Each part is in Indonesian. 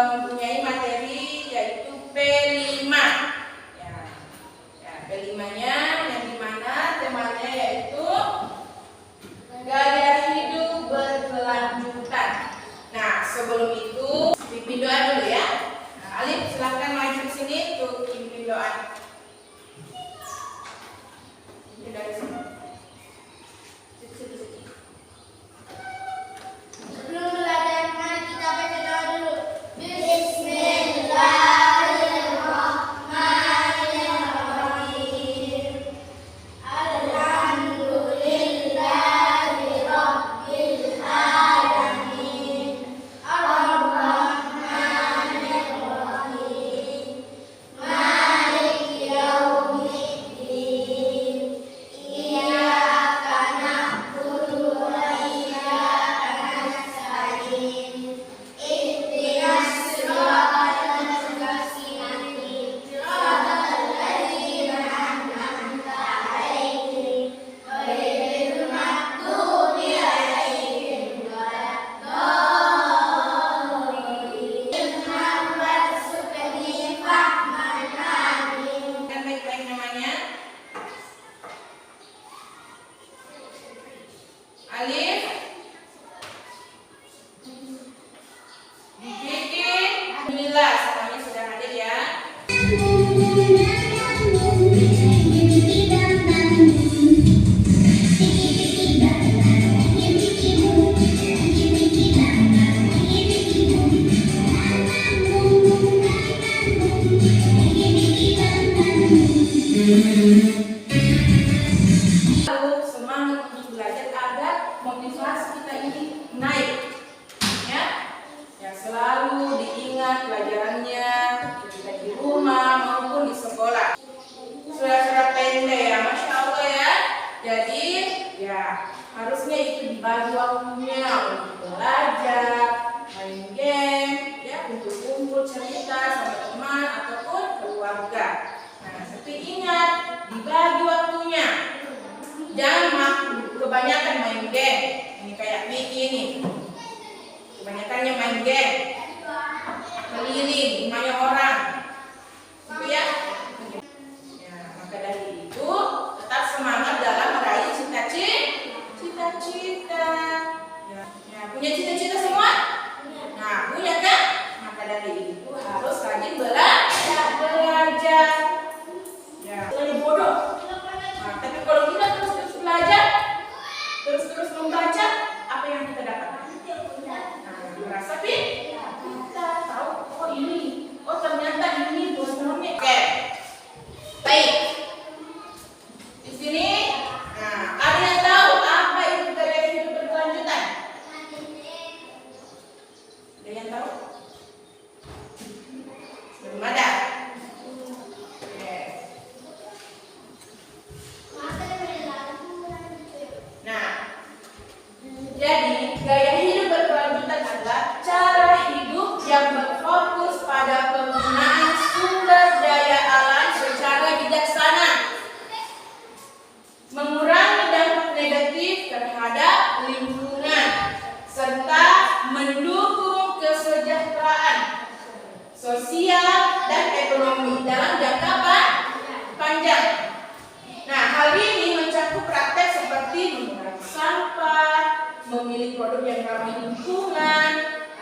mempunyai materi yaitu P5. P5-nya yang dimana temanya yaitu gaya hidup berkelanjutan. Nah, sebelum itu pimpin doa dulu ya. Nah, Alif silahkan maju ke sini untuk pimpin doa. Dari sini. Sebelum belajar, mari kita baca doa dulu. Bismillahirrahmanirrahim. Alhamdulillahirabbil alamin. Ar-Rahmanir-Rahim. Maliki yaumiddin. Iyyaka na'budu wa iyyaka nasta'in. Ihdinas siratal mustaqim. Siratal ladzina an'amta 'alaihim ghairil maghdubi 'alaihim waladdallin. Muhammad Sukadi Fahman Amin. Kan baik-baik namanya. Alif. Dikiki. Alhamdulillah semuanya sudah hadir ya. Lalu semangat untuk belajar agar motivasi kita ini naik, ya. Yang selalu diingat pelajarannya ketika di rumah maupun di sekolah. Surat-surat pendek ya, masya Allah ya. Jadi ya harusnya itu dibagi waktunya untuk belajar, main game, ya untuk kumpul cerita sama teman ataupun keluarga. Nah, tapi ingat dibagi waktunya. Jangan kebanyakan main game. Ini kayak Vicky ini. Kebanyakannya main game. Keliling rumahnya orang. Gitu ya. Ya, maka dari itu tetap semangat dalam meraih cita-cita. Ya, punya cita-cita semua? Nah, punya kan? Maka dari itu harus rajin belajar. Ya, jangan bodoh. Nah, tapi kalau kita terus belajar, terus membaca, apa yang kita dapat? Nah, merasa kita tahu, oh ini, oh ternyata ini tulisannya. Oke, baik. Di sini, nah, ada yang tahu apa itu gaya hidup berkelanjutan? Ada yang tahu? Belum ada. Oke. Nah, jadi gaya hidup berkelanjutan adalah cara hidup yang berfokus pada penggunaan sumber daya alam secara bijaksana, mengurangi dampak negatif terhadap lingkungan, serta mendukung kesejahteraan sosial dan ekonomi dalam jangka panjang. Nah, hal ini mencakup praktek seperti mengurangi sampah, memilih produk yang ramah lingkungan,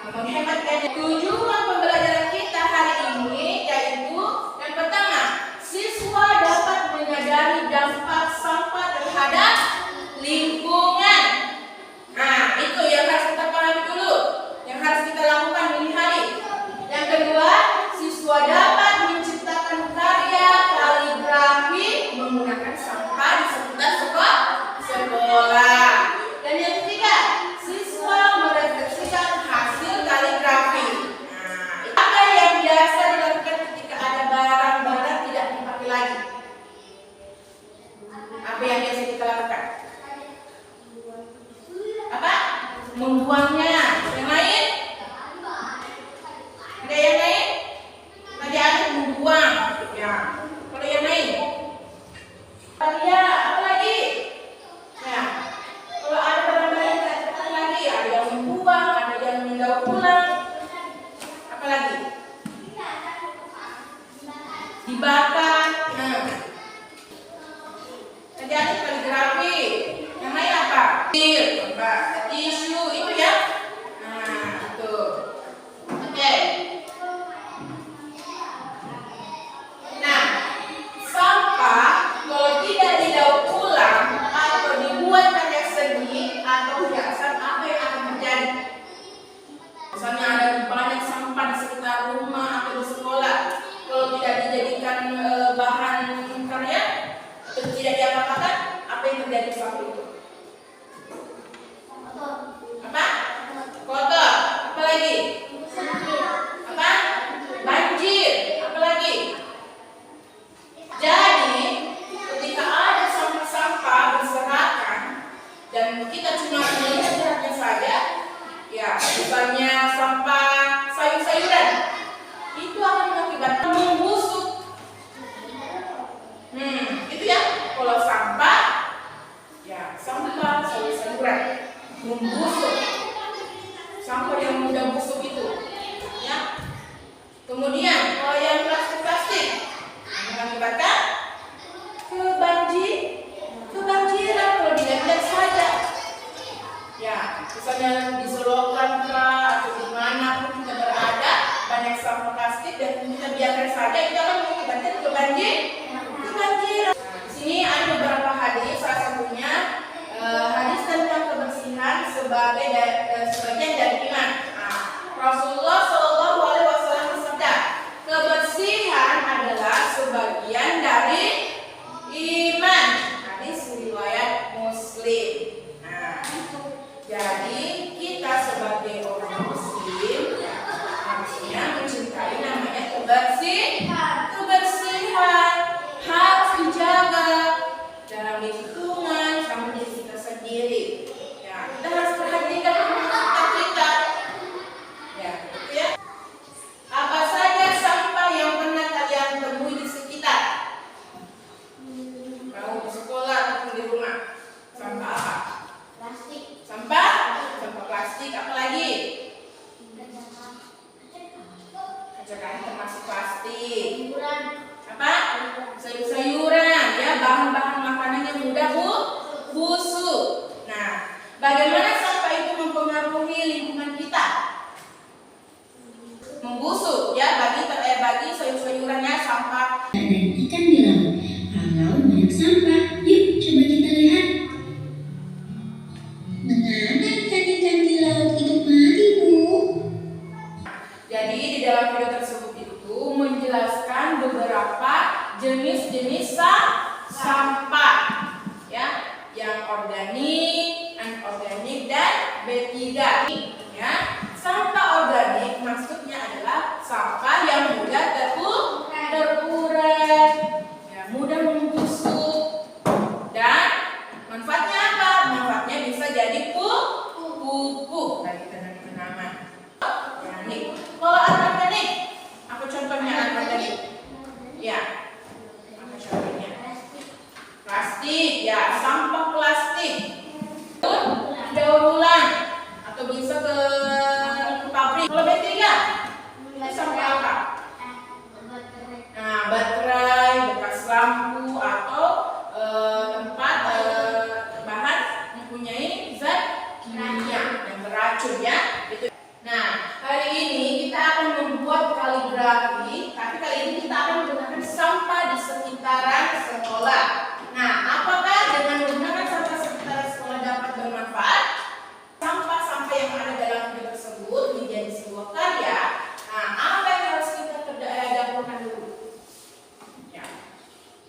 menghemat energi. Tujuan pembelajaran kita hari ini yaitu yang pertama, siswa dapat menyadari dampak sampah terhadap lingkungan. Nah, itu yang harus kita pahami dulu, yang harus kita lakukan ini hari. Yang kedua, siswa dapat menciptakan karya kaligrafi menggunakan sampah di sekitar sekolah. Dan yang ketiga, siswa merefleksikan hasil kaligrafi. Nah, lagi? Dibakar. Nah, adik-adik kaligrafi. Yang lain apa? Tisu itu ya. Nah, itu. Oke. Nah, sampah kalau tidak didaur ulang atau dibuat kayak seni atau hiasan, apa yang akan terjadi? Misalnya ada banyak sampah di sekitar rumah atau di sekolah, kalau tidak dijadikan bahan karya atau tidak diapa-apakan, apa yang terjadi saat itu? Apa? Kotor. Apa lagi? Apa? Banjir. Apa lagi? Jadi ketika ada sampah-sampah berserakan dan kita cuma melihatnya saja, ya misalnya sampah sayur-sayuran, itu akan mengakibatkan membusuk. Itu ya. Kalau sampah, ya sampah sayur-sayuran membusuk, sampah yang mudah busuk itu, ya. Kemudian kalau yang plastik mengakibatkan kebanjiran kalau dilihat saja, ya. Misalnya di selokan atau di mana pun kita berada, banyak sampah plastik dan kita biarkan saja, itu akan mengakibatkan kebanjiran. Di sini ada beberapa hadis, salah satunya hadis tentang kebersihan sebagian dari iman. Rasulullah Shallallahu Alaihi Wasallam bersabda, kebersihan adalah sebagian dari iman. Hadis riwayat Muslim. Jadi kita sebagai orang Muslim harusnya mencintai namanya kebersihan harus dijaga dalam lingkungan sama diri kita sendiri. Ya, kita harus perhatikan sekitar kita. Ya, gitu ya. Apa saja sampah yang pernah kalian temui di sekitar? Kalau di sekolah atau di rumah, sampah apa? Sampah plastik, apa lagi? Kaca kain termasuk plastik. Apa? Sayur-sayuran, ya, bahan-bahan makanan yang mudah busuk. Nah, bagaimana sampah itu mempengaruhi lingkungan kita? Membusuk, ya, bagi sayur-sayurannya sampah. Dan ikan di laut. Kalau banyak sampah, yuk coba kita lihat. Mengapa ikan-ikan di laut itu mati, Bu? Jadi di dalam video tersebut itu menjelaskan beberapa jenis-jenis sampah, ya, yang organik, anorganik, dan B3. Ya, sampah organik maksudnya adalah sampah yang mudah terurai, ya, mudah membusuk, dan manfaatnya apa? Manfaatnya bisa jadi pupuk bagi tanaman. Organik. Kalau anorganik, apa contohnya anorganik? Ya, apa contohnya? Plastik, ya, sampah plastik. Daur ulang atau bisa ke pabrik. Kalau B3, itu sampah apa? Nah, baterai, bekas lampu atau tempat bahan mempunyai zat kimia yang beracun, ya. Gitu. Nah, hari ini kita akan membuat kaligrafi, tapi kali ini kita akan menggunakan sampah di sekitaran sekolah. Nah, apakah dengan menggunakan sampah sekitaran sekolah dapat bermanfaat? Sampah-sampah yang ada dalam video tersebut menjadi sebuah karya. Nah, apa yang harus kita dapurkan dulu? Ya,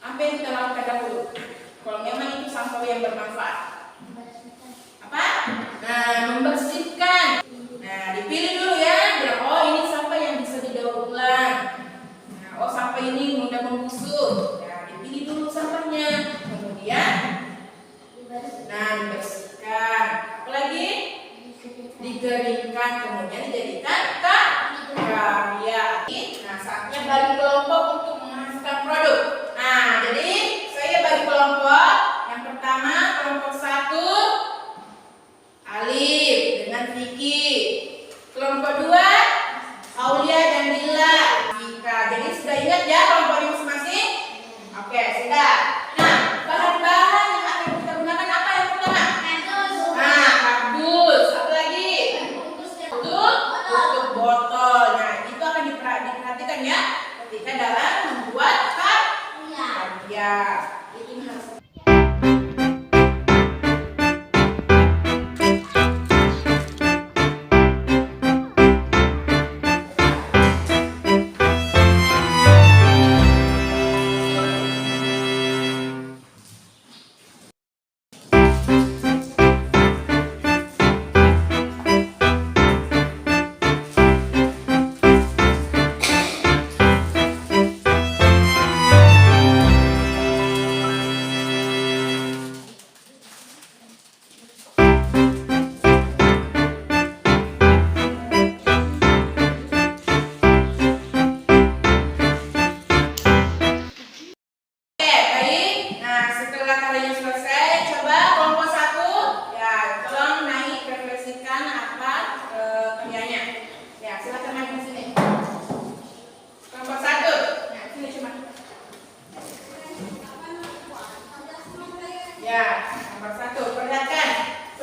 apa yang kita lakukan dahulu? Kalau memang itu sampah yang bermanfaat, apa? Nah, membersihkan. Nah, dipilih dulu ya. Oh, ini sampah yang bisa didaur ulang. Nah, oh, sampah ini mudah membusuk. Nah, dipilih dulu sampahnya. Kemudian, nah, dibersihkan. Apa lagi? Dikeringkan. Kemudian dijadikan karya. Nah, saatnya bagi kelompok untuk menghasilkan produk. Nah, jadi saya bagi kelompok. Yang pertama, kelompok 1. Alif dengan Vicky. Kelompok 2, Aulia dan membersihkan ya ketika dalam membuat karya. Itu harus. Ya, nomor 1, perhatikan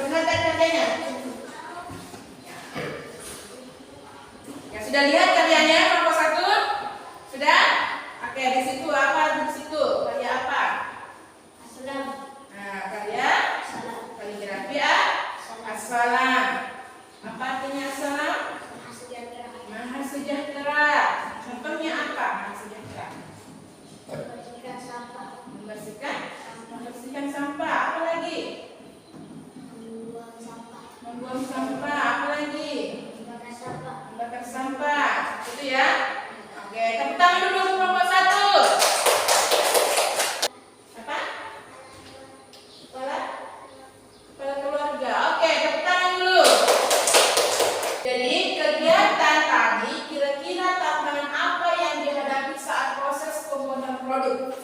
karyanya. Ya, sudah lihat karyanya nomor 1? Sudah? Oke, di situ apa? Di situ karya apa? Nah, karya kaligrafi As-Salam. Apa artinya As-Salam? Maha sejahtera. Contohnya apa? Maha sejahtera. Membersihkan sampah. Apa lagi? Membuang sampah. Apa lagi? Membakar sampah. Itu ya. Oke, tepuk tangan dulu untuk kelompok 1. Apa? Kepala keluarga. Oke, tepuk tangan dulu. Jadi kegiatan tadi kira-kira tantangan apa yang dihadapi saat proses pembuatan produk?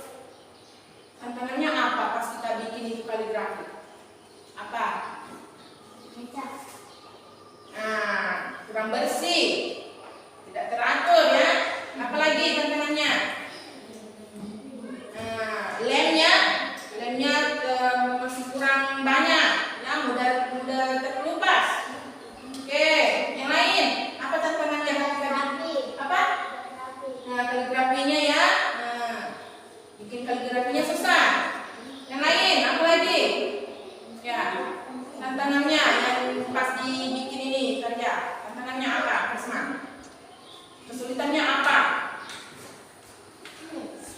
Tantangannya apa pas kita bikin itu kaligrafi? Apa? Nah, kurang bersih, tidak teratur ya. Apalagi tantangannya? Nah, lemnya masih kurang banyak, ya mudah terkelupas. Oke, yang lain apa tantangannya? Apa? Nah, kaligrafinya ya. Nah, bikin kaligrafinya susah. Yang lain apa lagi? Ya, tantangannya yang pas dibikin ini karya. Tantangannya apa, Prisma? Kesulitannya apa?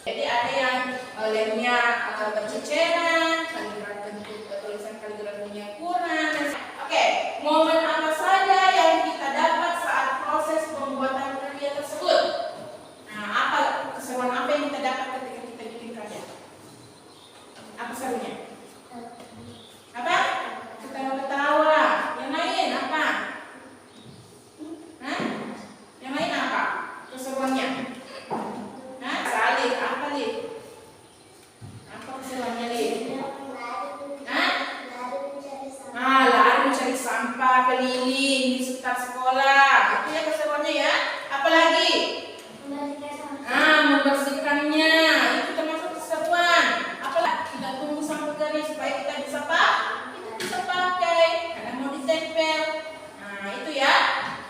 Jadi ada yang lemnya berceceran, tulisan kaligrafinya kurang. Oke, momen apa saja yang kita dapat saat proses pembuatan karya tersebut? Nah, apa keseruan apa yang kita dapat ketika kita bikin karya? Apa serunya? Apa? Ketawa-ketawa. Yang lain apa? Hah? Yang lain apa? Keseruannya? Hah? Salih, apa Lih? Apa keseruannya Lih? Hah? Ah, lari mencari sampah keliling di sekitar sekolah. Itu ya keseruannya ya. Apalagi? Membersihkannya. Itu termasuk keseruan. Apalagi kita tunggu sampai kering supaya kita bisa pakai. Karena mau ditempel. Nah, itu ya.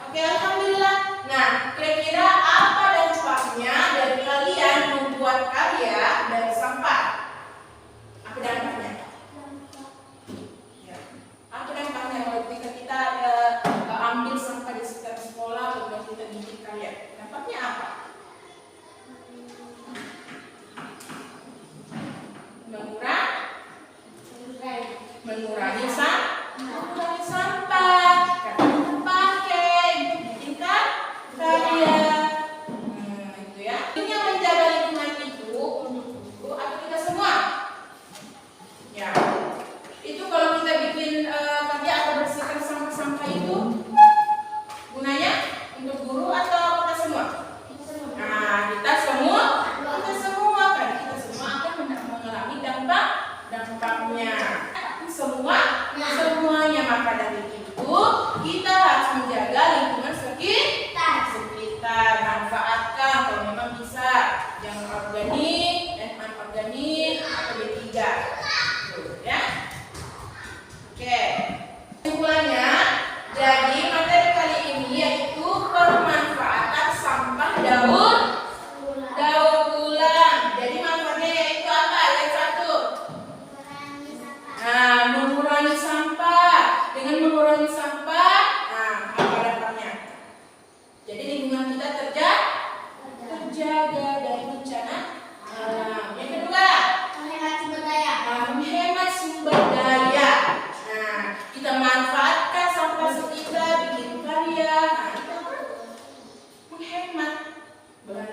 Oke, alhamdulillah. Nah, kira-kira apa dampaknya dari kalian membuat karya dari sampah? Apa dampaknya? Ya. Apa dampaknya kalau kita ambil sampah di sekitar sekolah kemudian kita bikin karya? Dampaknya apa? Mengurangi sampah karena terpakai untuk bikin karya. Itu ya. Ini yang menjaga lingkungan itu untuk guru atau kita semua. Ya, itu kalau kita bikin karya atau bersihkan sampah-sampah itu gunanya untuk guru atau kita semua?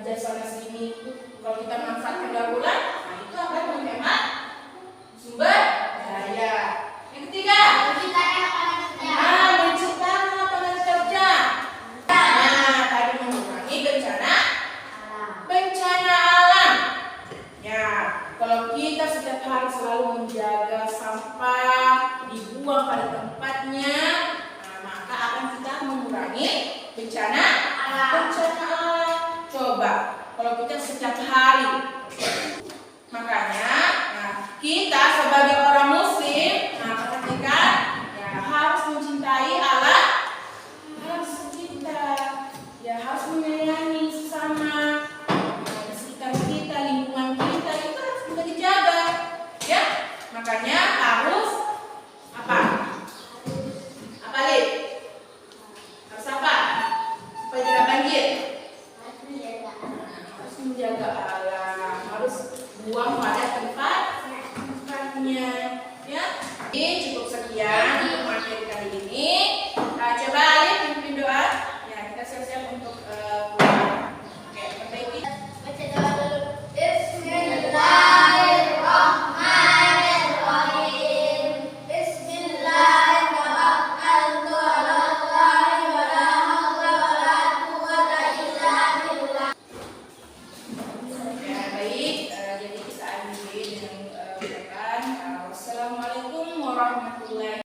belajar sana sini. Kalau kita manfaatkan daur ulang, nah itu akan menghemat sumber daya. Yang ketiga, menciptakan lapangan kerja. Nah, tadi mengurangi bencana alam. Ya, kalau kita setiap hari selalu menjaga sampah dibuang pada tempatnya, nah, maka akan kita mengurangi bencana alam. Coba kalau kita setiap hari, makanya nah, kita sebagai orang muslim, nah perhatikan ya harus mencintai alam sekitar, ya harus menyayangi sesama, di sekitar kita, lingkungan kita itu harus kita dijaga, ya. Makanya harus apa? Lid? Harus apa? Supaya tidak banjir. Harus menjaga alam, harus buang pada tempatnya, ya. Jadi cukup sekian untuk materi kali ini. Coba Lid pimpin doa. Ya, kita siap-siap untuk pulang. Oke, perbaiki. Baca doa dulu. Bismillahirrahmanirrahim. Bismillahirrahmanirrahim. Wala haula wala quwwata illa billah. Ya, baik. Jadi kita akhiri dengan ucapan wassalamualaikum warahmatullahi